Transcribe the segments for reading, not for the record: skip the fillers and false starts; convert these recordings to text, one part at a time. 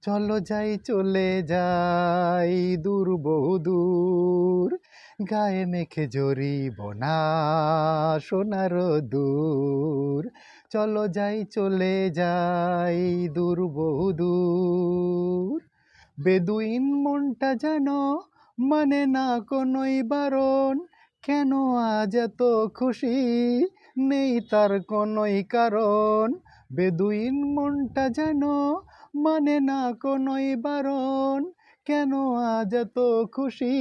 চলো যাই চলে যাই দূর বহু দূর, গায়ে মেখে জড়িব না সোনার দূর। চলো যাই চলে যাই দূর বহু দূর। বেদুইন মনটা যেন মানে না কোনোই বারণ, কেন আজ এত খুশি নেই তার কোনোই কারণ। বেদুইন মনটা যেন মানে না কোনোই বারণ, কেন আজ এত খুশি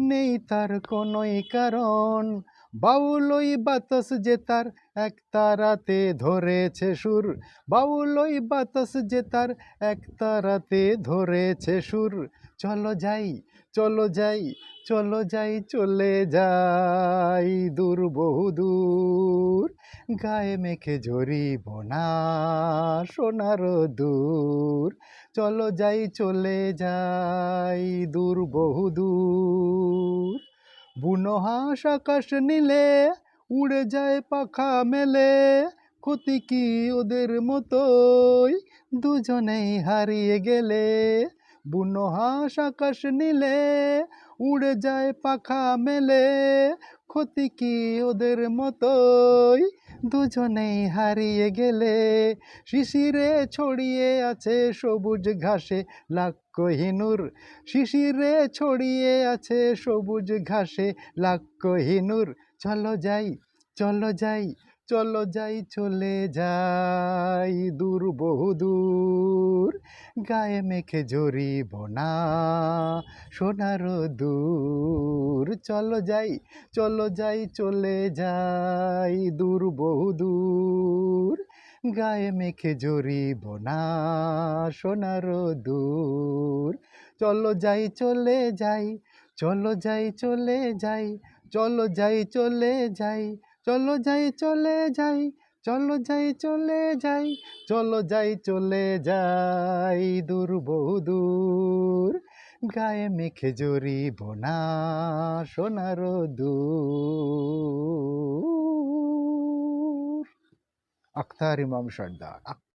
নেই তার কোনোই কারণ। বাউল ওই বাতাস যে তার এক তারাতে ধরেছে সুর, বাউল ওই বাতাস যে তার এক তারাতে ধরেছে সুর। চলো যাই চলো যাই চলো যাই চলে যাই দূর বহু দূর, গায়ে মেখে জড়িব না সোনার দূর। চলো যাই চলে যাই দূর বহু দূর। বুনো হাঁস আকাশ নীলে উড়ে যায় পাখা মেলে, ক্ষতি কি ওদের মতোই দুজনেই হারিয়ে গেলে। বুনো হাঁস আকাশ নীলে উড়ে যায় পাখা মেলে, ক্ষতি কি ওদের মতোই দুজনেই হারিয়ে গেলে। শিশিরে ছড়িয়ে আছে সবুজ ঘাসে লাখ কোহিনূর, শিশিরে ছড়িয়ে আছে সবুজ ঘাসে লাখ কোহিনূর। চলো যাই চলো যাই চলো যাই চলে যাই দূর বহু দূর, গায়ে মেখে জড়িব না সোনার দূর। চলো যাই চলে যাই দূর বহু দূর, গায়ে মেখে জড়িব না সোনার দূর। চলো যাই চলে যাই চলো যাই চলে যাই চলো যাই চলে যাই চলো যাই চলে যাই চলো যাই চলে যাই চলো যাই চলে যাই দূর বহু দূর, গায়ে মেখে জড়িব না সোনার দূর। আখতার ইমাম সর্দার।